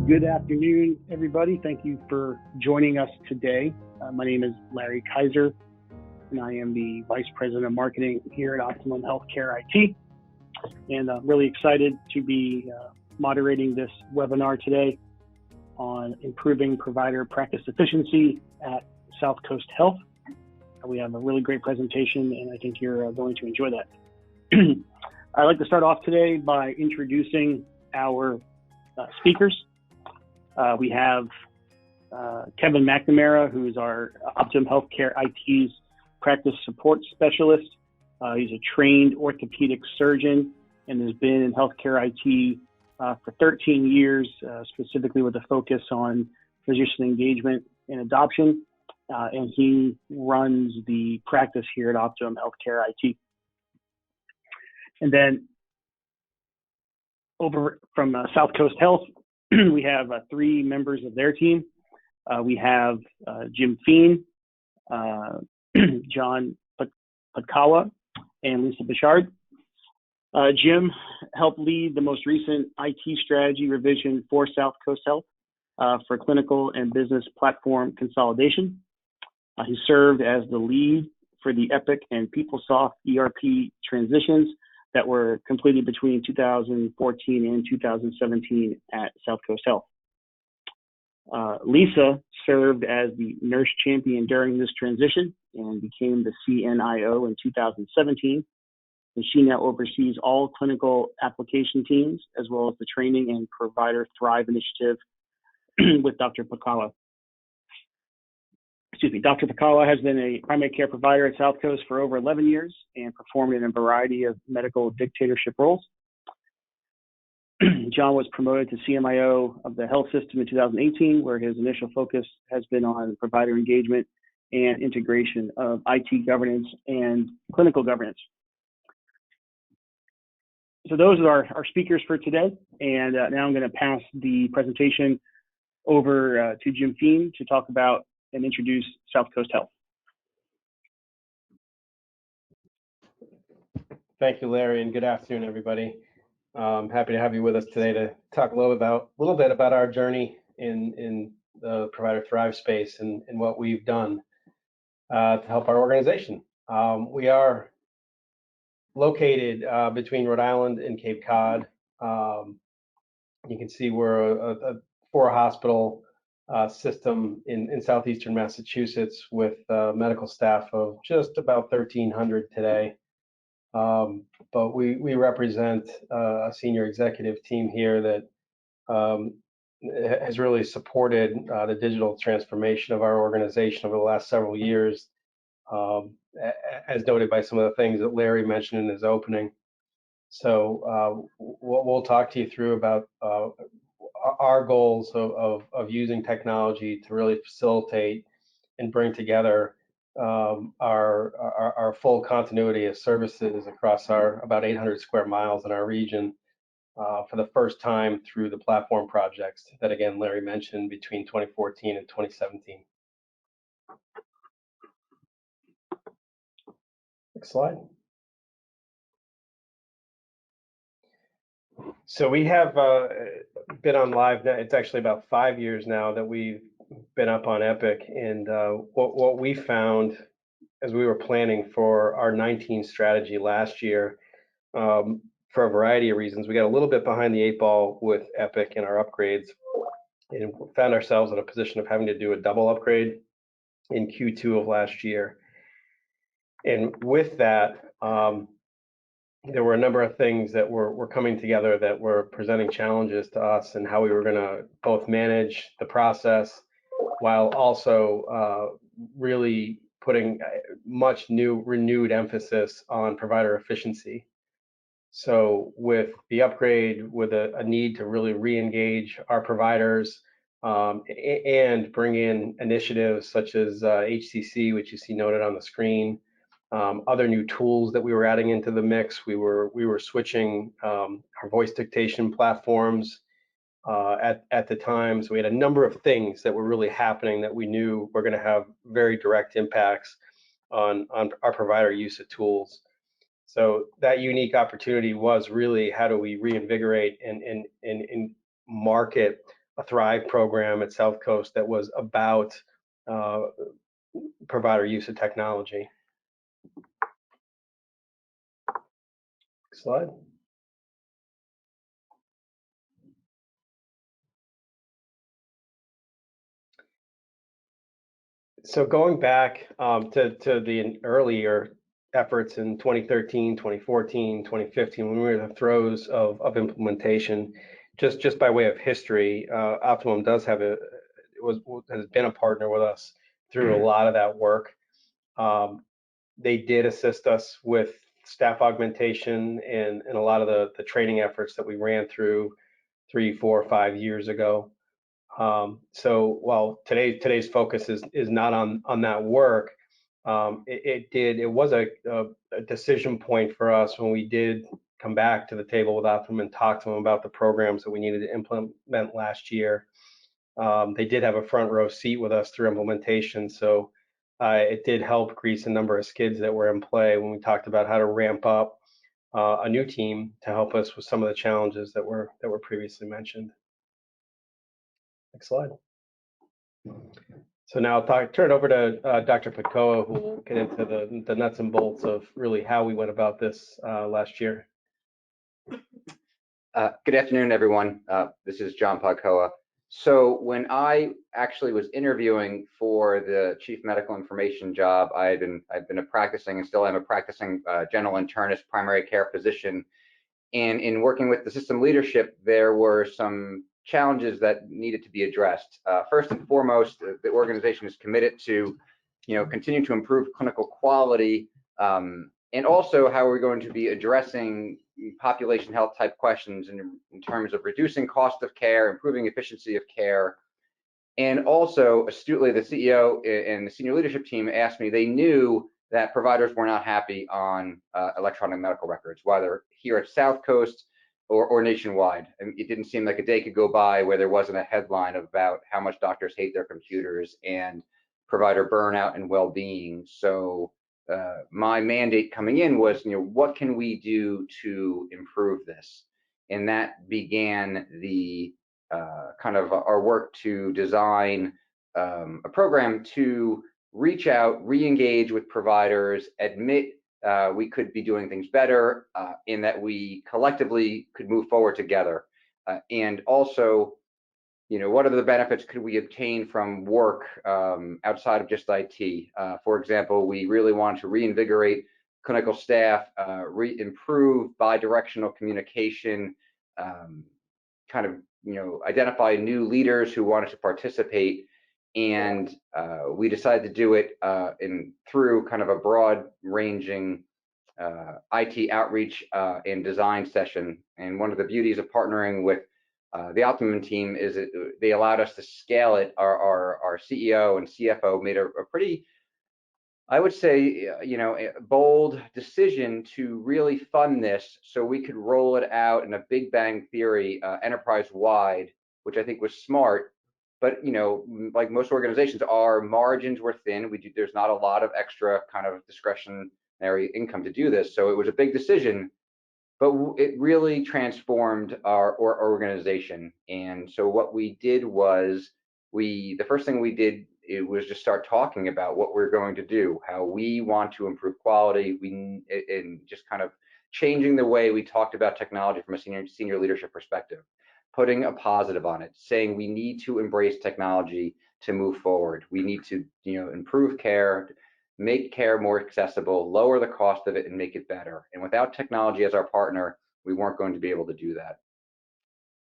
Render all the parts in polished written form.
Good afternoon, everybody. Thank you for joining us today. My name is Larry Kaiser, and I am the Vice President of Marketing here at Optimum Healthcare IT. And I'm really excited to be moderating this webinar today on improving provider practice efficiency at Southcoast Health. We have a really great presentation, and I think you're going to enjoy that. I'd like to start off today by introducing our speakers. We have Kevin McNamara, who's our Optimum Healthcare IT's practice support specialist. He's a trained orthopedic surgeon and has been in healthcare IT for 13 years, specifically with a focus on physician engagement and adoption. And he runs the practice here at Optimum Healthcare IT. And then over from Southcoast Health, we have three members of their team. We have Jim Feen, John Patkawa, and Lisa Bichard. Jim helped lead the most recent IT strategy revision for Southcoast Health for clinical and business platform consolidation. He served as the lead for the Epic and PeopleSoft ERP transitions that were completed between 2014 and 2017 at Southcoast Health. Lisa served as the nurse champion during this transition and became the CNIO in 2017. And she now oversees all clinical application teams, as well as the training and provider Thrive initiative with Dr. Patkawa. Dr. Patkawa has been a primary care provider at Southcoast for over 11 years and performed in a variety of medical dictatorship roles. John was promoted to CMIO of the health system in 2018, where his initial focus has been on provider engagement and integration of IT governance and clinical governance. So those are our speakers for today. And now I'm going to pass the presentation over to Jim Feen to talk about and introduce Southcoast Health. Thank you, Larry, and good afternoon, everybody. Happy to have you with us today to talk a little bit about our journey in the provider Thrive space and what we've done to help our organization. We are located between Rhode Island and Cape Cod. You can see we're a four-hospital system in southeastern Massachusetts with medical staff of just about 1,300 today. But we represent a senior executive team here that has really supported the digital transformation of our organization over the last several years, as noted by some of the things that Larry mentioned in his opening. So we'll talk to you through about our goals of using technology to really facilitate and bring together our full continuity of services across our about 800 square miles in our region for the first time through the platform projects that, again, Larry mentioned between 2014 and 2017. Next slide. So we have been on live now. It's actually about 5 years now that we've been up on Epic, and what we found as we were planning for our 19 strategy last year, for a variety of reasons, we got a little bit behind the 8 ball with Epic and our upgrades, and found ourselves in a position of having to do a double upgrade in Q2 of last year. And with that, there were a number of things that were coming together that were presenting challenges to us and how we were going to both manage the process while also really putting much renewed emphasis on provider efficiency. So with the upgrade, with a need to really re-engage our providers and bring in initiatives such as HCC, which you see noted on the screen, other new tools that we were adding into the mix. We were switching our voice dictation platforms at the time. So we had a number of things that were really happening that we knew were going to have very direct impacts on our provider use of tools. So that unique opportunity was really how do we reinvigorate and market a Thrive program at Southcoast that was about provider use of technology. Slide. So going back to the earlier efforts in 2013, 2014, 2015, when we were in the throes of implementation, just by way of history, Optimum has been a partner with us through a lot of that work. They did assist us with staff augmentation and a lot of the training efforts that we ran through 3, 4, 5 years ago. So while today's focus is not on that work, it was a decision point for us when we did come back to the table with Optimum and talk to them about the programs that we needed to implement last year. They did have a front row seat with us through implementation, so it did help grease a number of skids that were in play when we talked about how to ramp up a new team to help us with some of the challenges that were previously mentioned. Next slide. So now I'll turn it over to Dr. Pakoa, who will get into the nuts and bolts of really how we went about this last year. Good afternoon, everyone. This is John Pakoa. So when I actually was interviewing for the chief medical information job, I've been a practicing and still am a practicing general internist primary care physician. And in working with the system leadership, there were some challenges that needed to be addressed. First and foremost, the organization is committed to, continue to improve clinical quality, and also how we're going to be addressing population health type questions in terms of reducing cost of care, improving efficiency of care. And also, astutely, the CEO and the senior leadership team asked me, they knew that providers were not happy on electronic medical records, whether here at Southcoast or nationwide. And it didn't seem like a day could go by where there wasn't a headline about how much doctors hate their computers and provider burnout and well-being. So my mandate coming in was, what can we do to improve this? And that began the kind of our work to design a program to reach out, re-engage with providers, admit we could be doing things better, in that we collectively could move forward together. And also, what are the benefits could we obtain from work outside of just IT? For example, we really want to reinvigorate clinical staff, improve bi-directional communication, kind of, identify new leaders who wanted to participate. And we decided to do it through kind of a broad-ranging IT outreach and design session. And one of the beauties of partnering with the Optimum team is that they allowed us to scale it. Our CEO and CFO made a pretty, I would say, a bold decision to really fund this so we could roll it out in a big bang theory, enterprise-wide, which I think was smart. But, like most organizations, our margins were thin. There's not a lot of extra kind of discretionary income to do this. So it was a big decision, but it really transformed our organization. And so what we did was, the first thing we did, it was just start talking about what we're going to do, how we want to improve quality, and just kind of changing the way we talked about technology from a senior leadership perspective, putting a positive on it, saying we need to embrace technology to move forward. We need to, improve care, make care more accessible, lower the cost of it, and make it better. And without technology as our partner, we weren't going to be able to do that.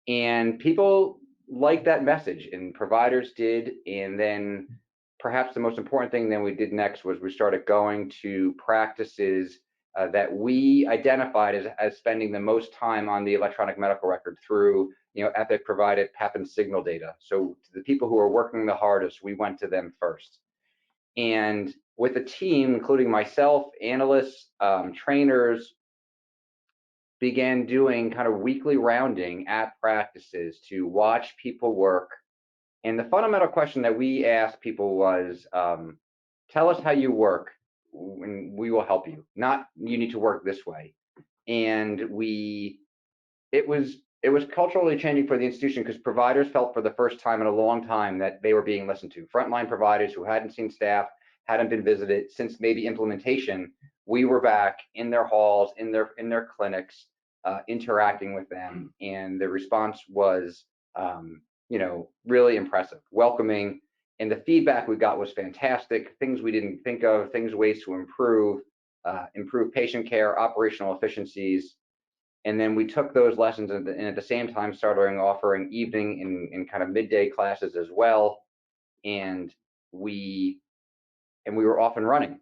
And people liked that message, and providers did. And then perhaps the most important thing that we did next was we started going to practices that we identified as spending the most time on the electronic medical record through, Epic provided PAP and signal data. So to the people who are working the hardest, we went to them first. And with a team, including myself, analysts, trainers, began doing kind of weekly rounding at practices to watch people work. And the fundamental question that we asked people was, tell us how you work and we will help you, not you need to work this way. And it was it was culturally changing for the institution because providers felt for the first time in a long time that they were being listened to. Frontline providers who hadn't seen staff, hadn't been visited since maybe implementation, we were back in their halls, in their clinics, interacting with them, and the response was, really impressive, welcoming, and the feedback we got was fantastic. Things we didn't think of, ways to improve patient care, operational efficiencies. And then we took those lessons and at the same time started offering evening and kind of midday classes as well. And we were off and running.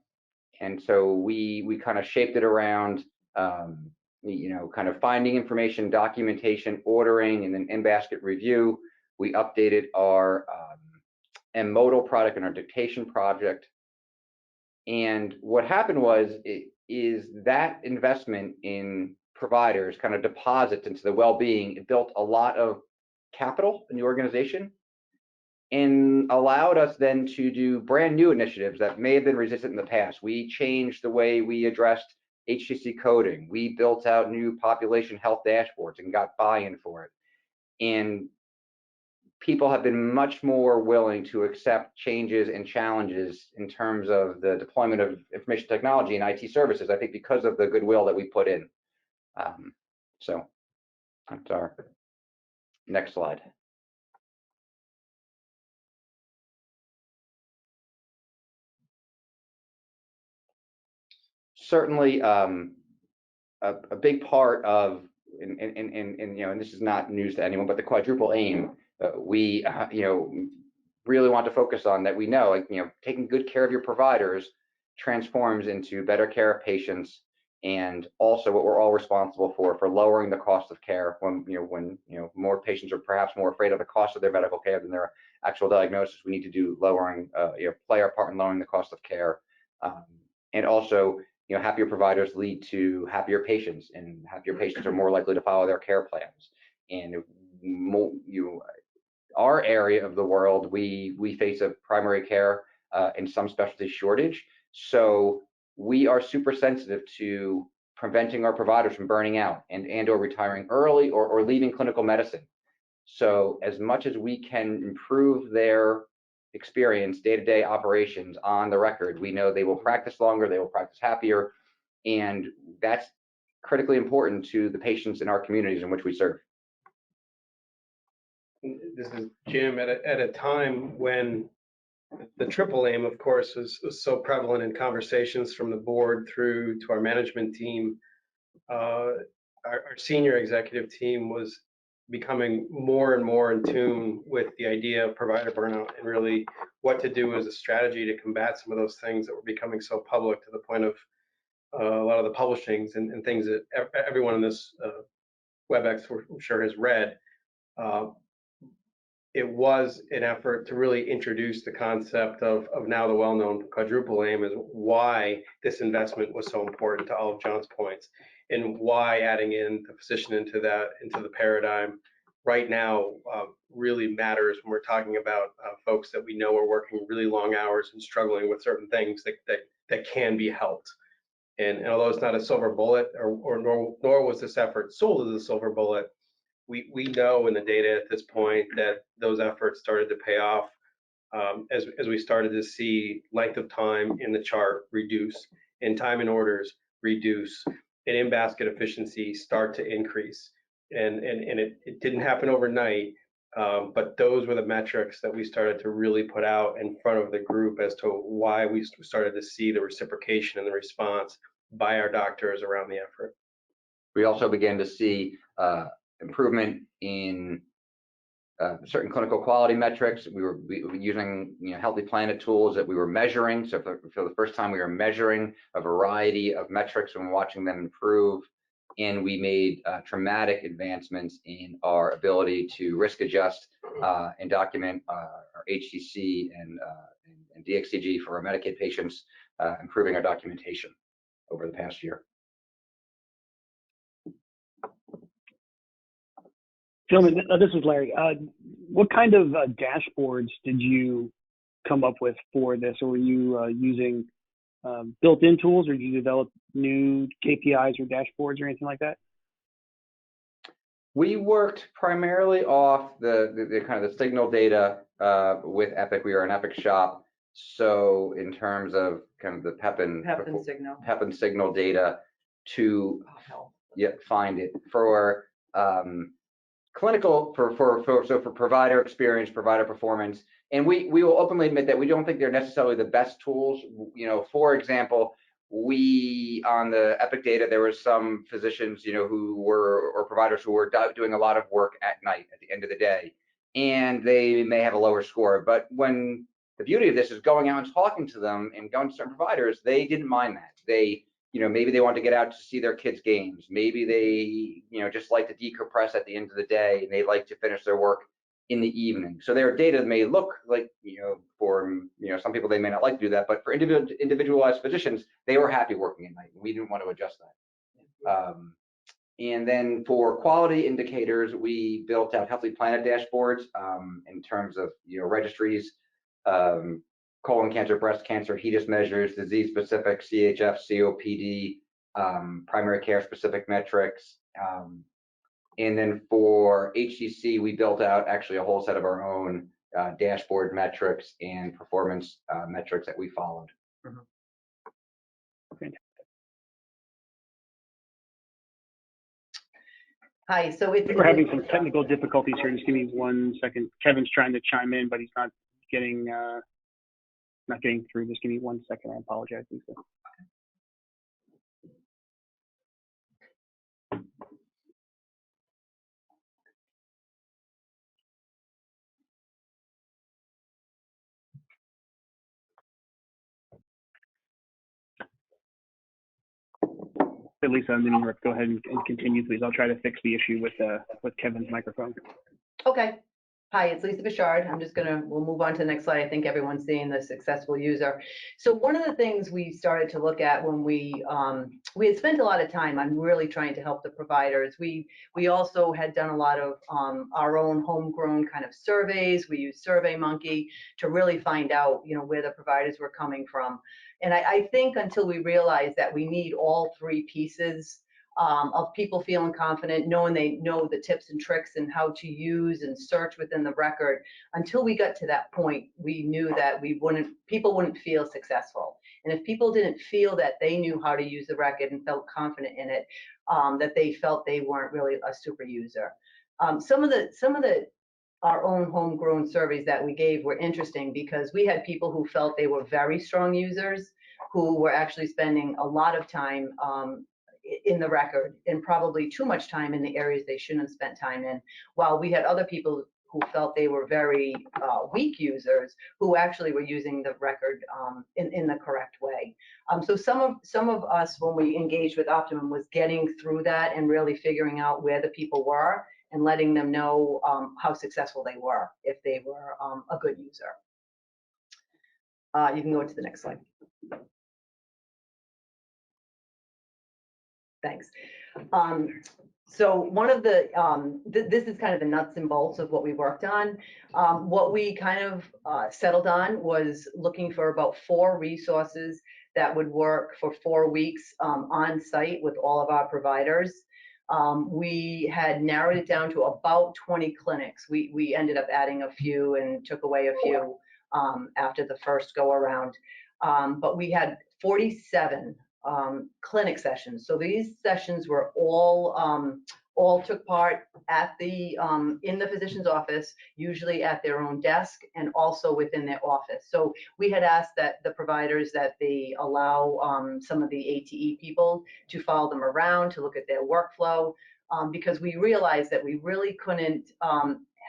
And so we kind of shaped it around, kind of finding information, documentation, ordering, and then in-basket review. We updated our M-modal product and our dictation project. And what happened is that investment in providers kind of deposits into the well-being. It built a lot of capital in the organization and allowed us then to do brand new initiatives that may have been resistant in the past. We changed the way we addressed HCC coding. We built out new population health dashboards and got buy-in for it. And people have been much more willing to accept changes and challenges in terms of the deployment of information technology and IT services, I think because of the goodwill that we put in. So that's our next slide. Certainly, a big part of, and this is not news to anyone, but the quadruple aim, we, really want to focus on that. We know, taking good care of your providers transforms into better care of patients, and also what we're all responsible for lowering the cost of care when more patients are perhaps more afraid of the cost of their medical care than their actual diagnosis. We need to do play our part in lowering the cost of care, and also happier providers lead to happier patients, and happier patients are more likely to follow their care plans. And our area of the world, we face a primary care and some specialty shortage. So we are super sensitive to preventing our providers from burning out and or retiring early or leaving clinical medicine. So as much as we can improve their experience, day-to-day operations on the record, we know they will practice longer, they will practice happier, and that's critically important to the patients in our communities in which we serve. This is Jim at a time when the triple aim, of course, was so prevalent in conversations from the board through to our management team. Our senior executive team was becoming more and more in tune with the idea of provider burnout and really what to do as a strategy to combat some of those things that were becoming so public, to the point of a lot of the publishings and things that everyone in this WebEx, I'm sure, has read. It was an effort to really introduce the concept of now the well-known quadruple aim, is why this investment was so important, to all of John's points, and why adding in the physician into the paradigm right now really matters when we're talking about folks that we know are working really long hours and struggling with certain things that can be helped. And although it's not a silver bullet, nor was this effort sold as a silver bullet, we know in the data at this point that those efforts started to pay off as we started to see length of time in the chart reduce, and time in orders reduce, and in-basket efficiency start to increase. And it didn't happen overnight, but those were the metrics that we started to really put out in front of the group as to why we started to see the reciprocation and the response by our doctors around the effort. We also began to see improvement in certain clinical quality metrics. We were using Healthy Planet tools that we were measuring. So for the first time, we were measuring a variety of metrics and watching them improve. And we made dramatic advancements in our ability to risk adjust and document our HCC and DXCG for our Medicaid patients, improving our documentation over the past year. Gentlemen, this is Larry. What kind of dashboards did you come up with for this, or were you using built-in tools, or did you develop new KPIs or dashboards or anything like that? We worked primarily off the kind of the signal data with Epic. We are an Epic shop. So in terms of kind of the PEP and signal data to find it for clinical, for provider experience, provider performance. And we will openly admit that we don't think they're necessarily the best tools. You know, for example, we on the Epic data, there were some physicians, you know, who were, or providers who were doing a lot of work at night at the end of the day, and they may have a lower score. But when the beauty of this is going out and talking to them and going to certain providers, they didn't mind that. They, you know, maybe they want to get out to see their kids' games. Maybe they, you know, just like to decompress at the end of the day, and they like to finish their work in the evening. So their data may look like, you know, for, you know, some people they may not like to do that, but for individualized physicians, they were happy working at night. We didn't want to adjust that. And then for quality indicators, we built out Healthy Planet dashboards in terms of, you know, registries, colon cancer, breast cancer, HEDIS measures, disease-specific, CHF, COPD, primary care-specific metrics. And then for HCC, we built out actually a whole set of our own dashboard metrics and performance metrics that we followed. Hi, so we're having some technical difficulties here. Just give me 1 second. Kevin's trying to chime in, but he's not getting through. Just give me 1 second. I apologize, Lisa. Lisa, I'm going to go ahead and continue, please. I'll try to fix the issue with Kevin's microphone. Okay. Hi, it's Lisa Bichard. We'll move on to the next slide. I think everyone's seeing the successful user. So one of the things we started to look at when we had spent a lot of time on really trying to help the providers. We also had done a lot of our own homegrown kind of surveys. We used SurveyMonkey to really find out, you know, where the providers were coming from. And I think until we realized that we need all three pieces of people feeling confident, knowing they know the tips and tricks and how to use and search within the record. Until we got to that point, we knew that people wouldn't feel successful. And if people didn't feel that they knew how to use the record and felt confident in it, that they felt they weren't really a super user. Some of our own homegrown surveys that we gave were interesting because we had people who felt they were very strong users who were actually spending a lot of time in the record and probably too much time in the areas they shouldn't have spent time in, while we had other people who felt they were very weak users who actually were using the record in the correct way. So some of us, when we engaged with Optimum, was getting through that and really figuring out where the people were and letting them know how successful they were if they were a good user. You can go to the next slide. Thanks. So one of the, this is kind of the nuts and bolts of what we worked on. What we kind of settled on was looking for about 4 resources that would work for 4 weeks on site with all of our providers. We had narrowed it down to about 20 clinics. We ended up adding a few and took away a few after the first go around. But we had 47 clinic sessions. So these sessions were all took part at the in the physician's office, usually at their own desk and also within their office. So we had asked that the providers that they allow some of the ATE people to follow them around to look at their workflow, because we realized that we really couldn't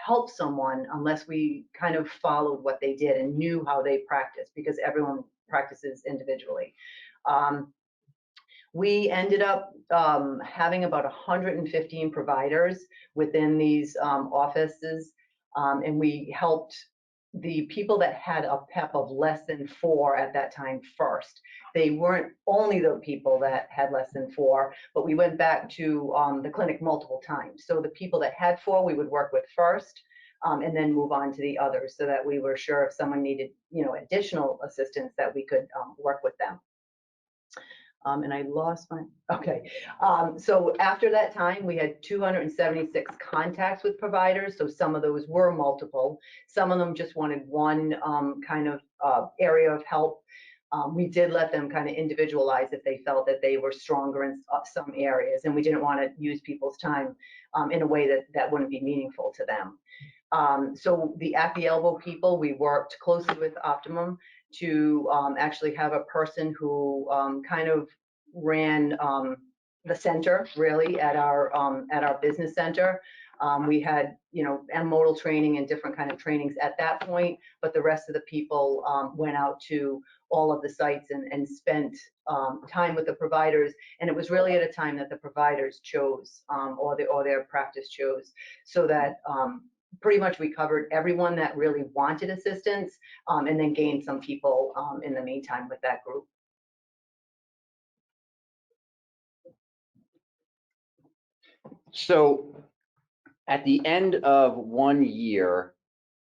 help someone unless we kind of followed what they did and knew how they practiced, because everyone practices individually. We ended up having about 115 providers within these offices, and we helped the people that had a PEP of less than 4 at that time first. They weren't only the people that had less than 4, but we went back to the clinic multiple times. So the people that had 4, we would work with first, and then move on to the others, so that we were sure if someone needed, you know, additional assistance, that we could work with them. And I lost my, okay. So after that time, we had 276 contacts with providers. So some of those were multiple. Some of them just wanted one kind of area of help. We did let them kind of individualize if they felt that they were stronger in some areas, and we didn't want to use people's time in a way that wouldn't be meaningful to them. So the at the elbow people, we worked closely with Optimum to actually have a person who kind of ran the center really at our business center. We had, M-modal training and different kind of trainings at that point, but the rest of the people went out to all of the sites and spent time with the providers. And it was really at a time that the providers chose or their practice chose, so that pretty much we covered everyone that really wanted assistance, and then gained some people in the meantime with that group. So at the end of 1 year,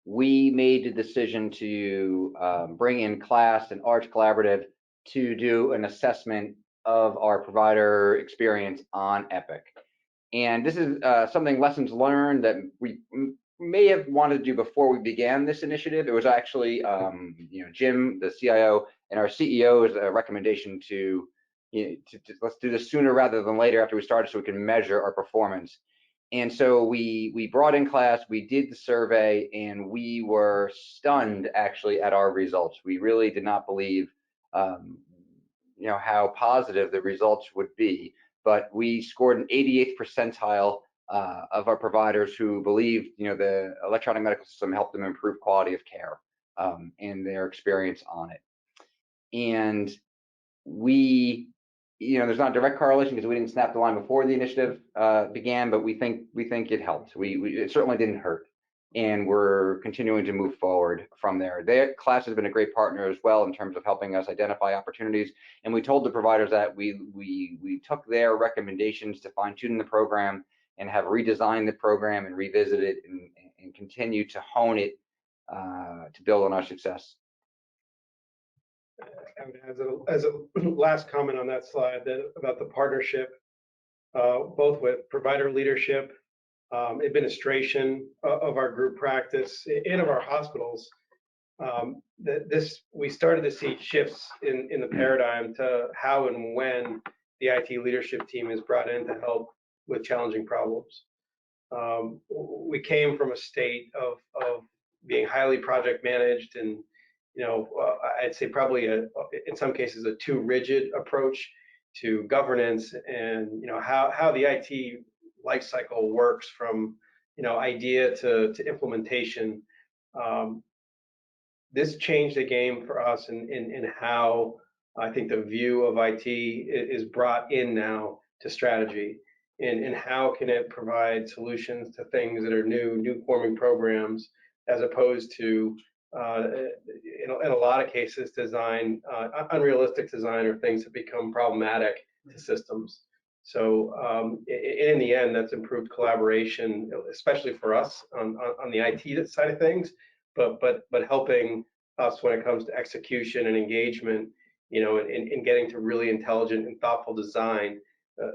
we made the decision to bring in CLASS and Arch Collaborative to do an assessment of our provider experience on Epic. And this is something, lessons learned, that we may have wanted to do before we began this initiative. It was actually, Jim, the CIO, and our CEO's recommendation to let's do this sooner rather than later after we started, so we can measure our performance. And so we brought in CLASS, we did the survey, and we were stunned actually at our results. We really did not believe, how positive the results would be. But we scored an 88th percentile of our providers who believed, the electronic medical system helped them improve quality of care and their experience on it. And we, there's not a direct correlation because we didn't snap the line before the initiative began, but we think it helped. It certainly didn't hurt, and we're continuing to move forward from there. Their CLASS has been a great partner as well in terms of helping us identify opportunities. And we told the providers that we took their recommendations to fine-tune the program and have redesigned the program and revisit it and continue to hone it to build on our success. As a last comment on that slide, about the partnership, both with provider leadership, administration of our group practice, and of our hospitals, we started to see shifts in the paradigm to how and when the IT leadership team is brought in to help with challenging problems. We came from a state of being highly project managed, and I'd say probably in some cases a too rigid approach to governance and how the IT life cycle works from idea to implementation. This changed the game for us in how I think the view of IT is brought in now to strategy, and how can it provide solutions to things that are new forming programs, as opposed to in a lot of cases design unrealistic design or things that become problematic to systems. So in the end, that's improved collaboration, especially for us on the IT side of things, but helping us when it comes to execution and engagement, in getting to really intelligent and thoughtful design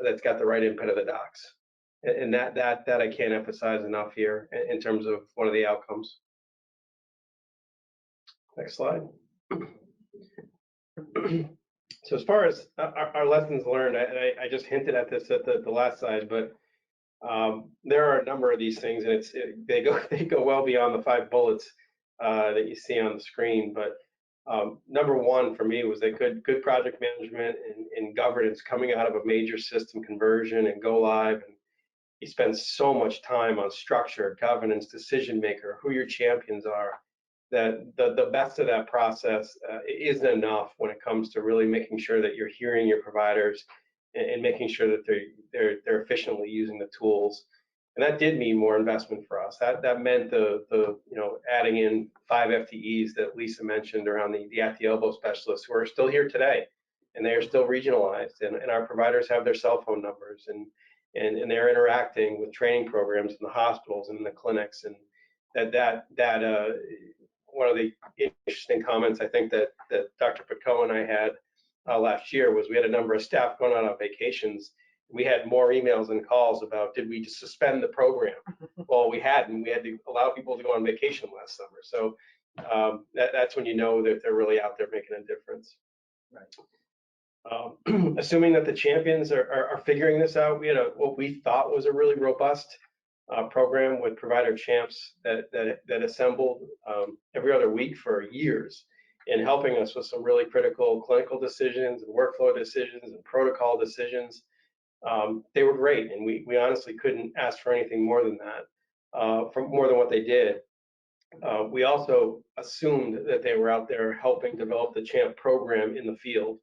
that's got the right input of the docs. And that I can't emphasize enough here in terms of one of the outcomes. Next slide. So as far as our lessons learned, I just hinted at this at the last slide, but there are a number of these things, and they go well beyond the 5 bullets that you see on the screen. But number one for me was that good project management and governance coming out of a major system conversion and go live. And you spend so much time on structure, governance, decision maker, who your champions are, that the best of that process isn't enough when it comes to really making sure that you're hearing your providers and making sure that they're efficiently using the tools. And that did mean more investment for us. That meant the adding in 5 FTEs that Lisa mentioned around the at the elbow specialists, who are still here today, and they are still regionalized, and our providers have their cell phone numbers, and they're interacting with training programs in the hospitals and in the clinics. And that one of the interesting comments I think that Dr. Pitko and I had last year was we had a number of staff going on vacations. We had more emails and calls about, did we just suspend the program? Well, we hadn't. We had to allow people to go on vacation last summer. So that's when you know that they're really out there making a difference. Right. Assuming that the champions are figuring this out, we had what we thought was a really robust program with provider champs that assembled every other week for years, and helping us with some really critical clinical decisions and workflow decisions and protocol decisions. They were great, and we honestly couldn't ask for anything more than that, from more than what they did. We also assumed that they were out there helping develop the CHAMP program in the field,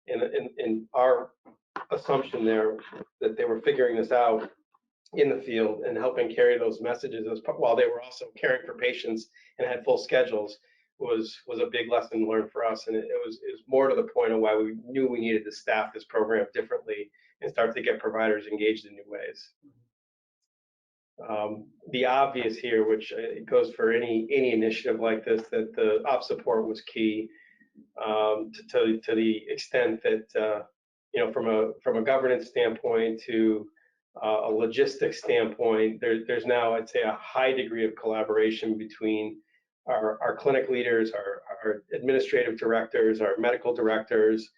and our assumption there that they were figuring this out in the field and helping carry those messages while they were also caring for patients and had full schedules was a big lesson learned for us. And it was more to the point of why we knew we needed to staff this program differently and start to get providers engaged in new ways. The obvious here, which goes for any initiative like this, that the op support was key, to the extent that from a governance standpoint to a logistics standpoint, there's now, I'd say, a high degree of collaboration between our clinic leaders, our administrative directors, our medical directors,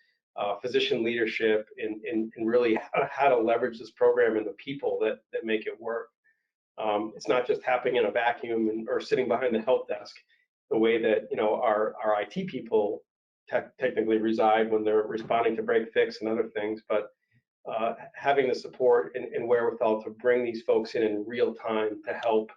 physician leadership, and really how to leverage this program and the people that make it work. It's not just happening in a vacuum or sitting behind the help desk, the way that our IT people technically reside when they're responding to break fix and other things, but having the support and wherewithal to bring these folks in real time to help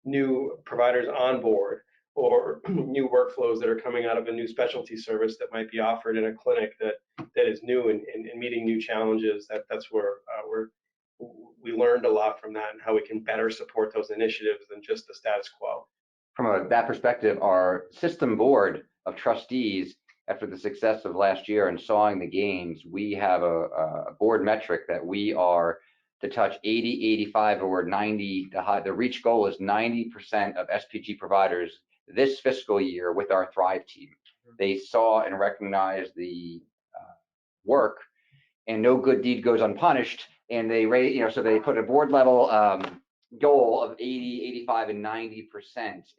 new providers on board, or new workflows that are coming out of a new specialty service that might be offered in a clinic that is new and meeting new challenges. That's where we learned a lot from that, and how we can better support those initiatives than just the status quo. From that perspective, our system board of trustees, after the success of last year and sawing the gains, we have a board metric that we are to touch 80, 85, or 90. The reach goal is 90% of SPG providers this fiscal year with our Thrive team. They saw and recognized the work, and no good deed goes unpunished. And they so they put a board level goal of 80, 85, and 90%.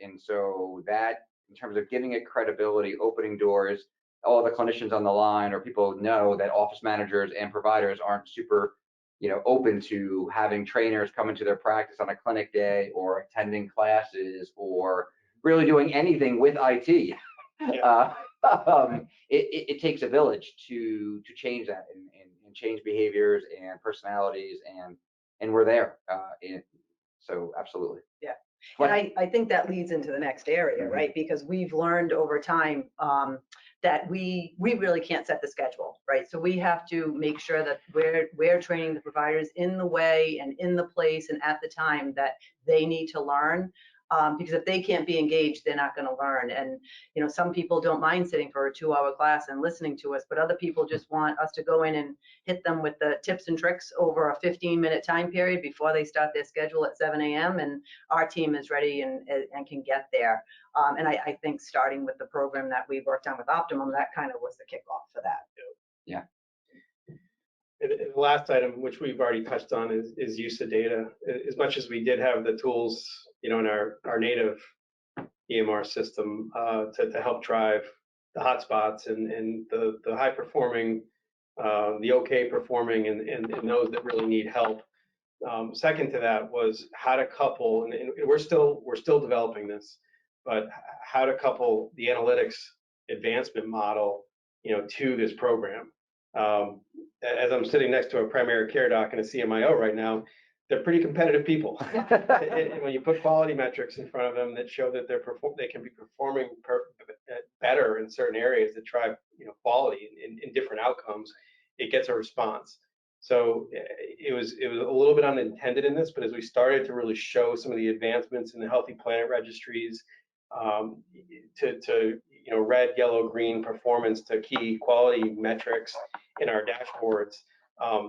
And so that, in terms of giving it credibility, opening doors, all the clinicians on the line, or people know that office managers and providers aren't super open to having trainers come into their practice on a clinic day, or attending classes, or really doing anything with IT. Yeah. It takes a village to change that and change behaviors and personalities, and we're there. So absolutely. Yeah. And I think that leads into the next area, right? Because we've learned over time that we really can't set the schedule, right? So we have to make sure that we're training the providers in the way and in the place and at the time that they need to learn. Because if they can't be engaged, they're not going to learn. And some people don't mind sitting for a 2-hour class and listening to us, but other people just want us to go in and hit them with the tips and tricks over a 15-minute time period before they start their schedule at 7 a.m. And our team is ready and can get there. And I think starting with the program that we worked on with Optimum, that kind of was the kickoff for that. Yeah. And the last item, which we've already touched on, is use of data. As much as we did have the tools, in our native EMR system to help drive the hotspots and the high performing, the okay performing, and those that really need help. Second to that was how to couple, and we're still developing this, but how to couple the analytics advancement model, to this program. As I'm sitting next to a primary care doc and a CMIO right now, they're pretty competitive people. And when you put quality metrics in front of them that show that they can be performing better in certain areas that drive quality in different outcomes, it gets a response. So it was a little bit unintended in this, but as we started to really show some of the advancements in the Healthy Planet registries, to red, yellow, green performance to key quality metrics in our dashboards,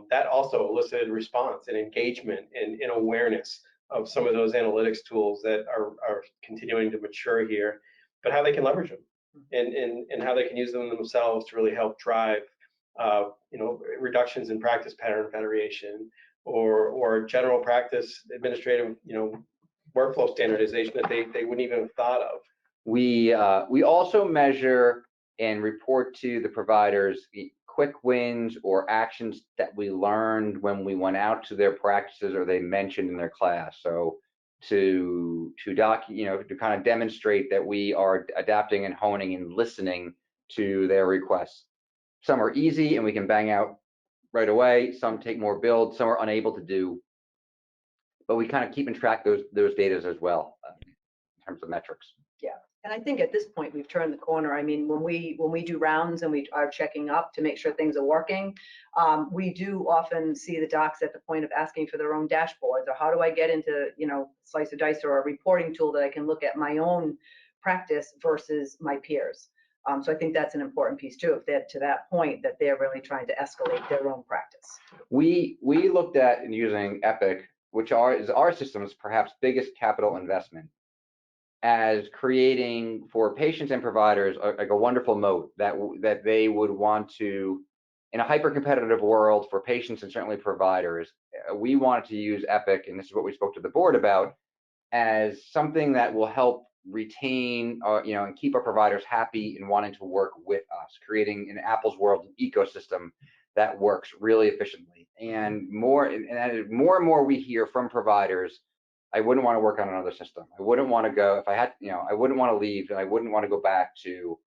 that also elicited response and engagement and awareness of some of those analytics tools that are continuing to mature here, but how they can leverage them and how they can use them themselves to really help drive reductions in practice pattern variation, or general practice administrative, workflow standardization that they wouldn't even have thought of. We also measure and report to the providers quick wins or actions that we learned when we went out to their practices or they mentioned in their class. So to kind of demonstrate that we are adapting and honing and listening to their requests. Some are easy and we can bang out right away. Some take more build. Some are unable to do. But we kind of keep in track those data as well in terms of metrics. Yeah, and I think at this point we've turned the corner. I mean, when we do rounds and we are checking up to make sure things are working, we do often see the docs at the point of asking for their own dashboards, or how do I get into slice or dice or a reporting tool that I can look at my own practice versus my peers. So I think that's an important piece too, if they're to that point that they're really trying to escalate their own practice. We looked at using Epic, which is our system's perhaps biggest capital investment, as creating for patients and providers like a wonderful moat that they would want to, in a hyper-competitive world for patients and certainly providers, we wanted to use Epic, and this is what we spoke to the board about, as something that will help retain, and keep our providers happy and wanting to work with us, creating an Apple's world ecosystem that works really efficiently. And more and more we hear from providers, I wouldn't want to work on another system. I wouldn't want to go, if I had, I wouldn't want to leave, and I wouldn't want to go back to,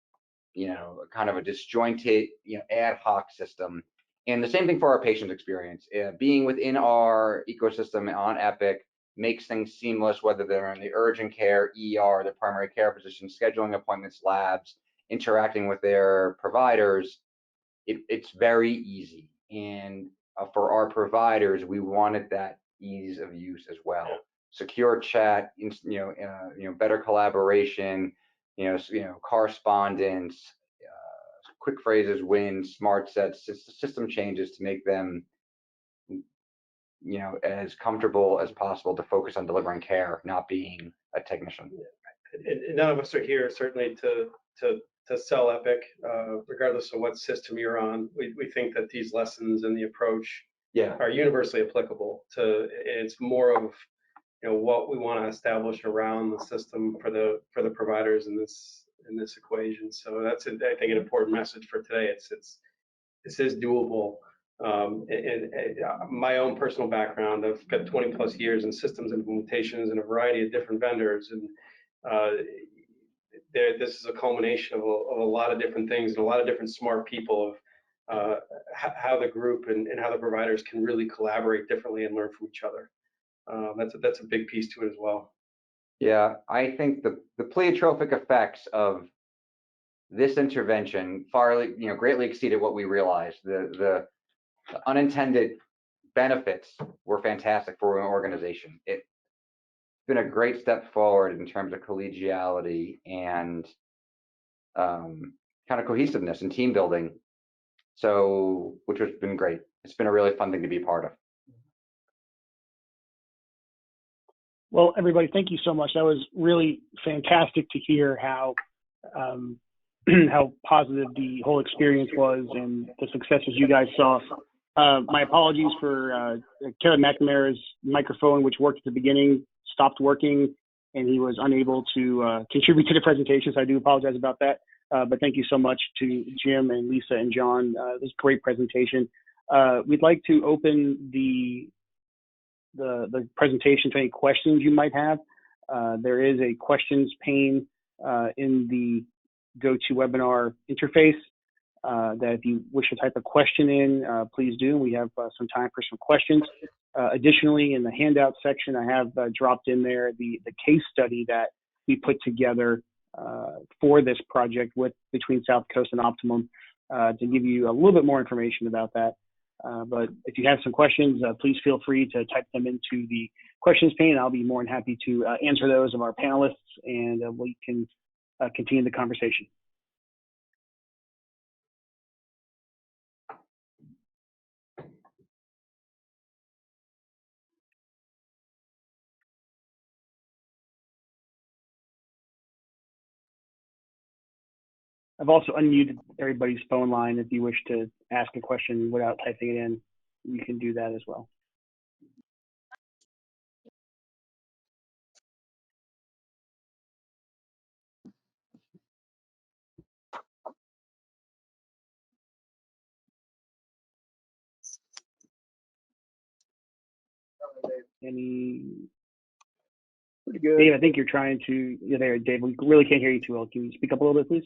kind of a disjointed, ad hoc system. And the same thing for our patient experience. Being within our ecosystem on Epic makes things seamless, whether they're in the urgent care, ER, the primary care physician, scheduling appointments, labs, interacting with their providers. It's very easy. And for our providers, we wanted that ease of use as well. Secure chat, better collaboration, correspondence, quick phrases, wins, smart sets, system changes to make them, as comfortable as possible to focus on delivering care, not being a technician. And none of us are here certainly to sell Epic, regardless of what system you're on. We think that these lessons and the approach are universally applicable to. It's more of what we want to establish around the system for the providers in this equation. So that's, I think, an important message for today. This is doable. And my own personal background, I've got 20 plus years in systems implementations and a variety of different vendors, and this is a culmination of a lot of different things and a lot of different smart people of how the group and how the providers can really collaborate differently and learn from each other. That's a big piece to it as well. Yeah, I think the pleiotropic effects of this intervention greatly exceeded what we realized. The unintended benefits were fantastic for an organization. It's been a great step forward in terms of collegiality and kind of cohesiveness and team building. So, which has been great. It's been a really fun thing to be part of. Well, everybody, thank you so much. That was really fantastic to hear how how positive the whole experience was and the successes you guys saw. My apologies for Kevin McNamara's microphone, which worked at the beginning, stopped working, and he was unable to contribute to the presentation, so I do apologize about that. But thank you so much to Jim and Lisa and John. It was a great presentation. We'd like to open the presentation to any questions you might have. There is a questions pane in the GoToWebinar interface that if you wish to type a question in, please do. We have some time for some questions. Additionally, in the handout section, I have dropped in there the case study that we put together for this project between Southcoast and Optimum to give you a little bit more information about that. But if you have some questions, please feel free to type them into the questions pane. I'll be more than happy to answer those of our panelists, and we can continue the conversation. I've also unmuted everybody's phone line. If you wish to ask a question without typing it in, you can do that as well. Pretty good. Dave, I think you're trying to, you're there, Dave. We really can't hear you too well. Can you speak up a little bit, please?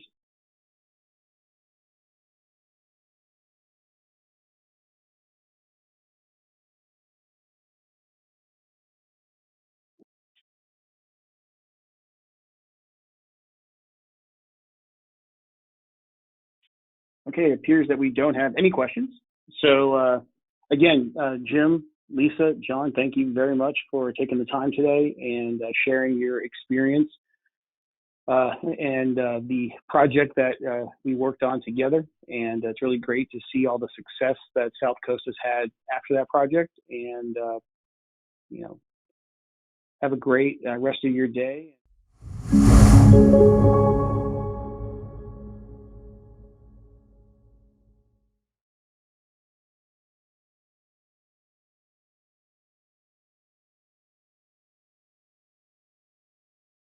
Okay, it appears that we don't have any questions. So again, Jim, Lisa, John, thank you very much for taking the time today and sharing your experience and the project that we worked on together. And it's really great to see all the success that Southcoast has had after that project. And, you know, have a great rest of your day.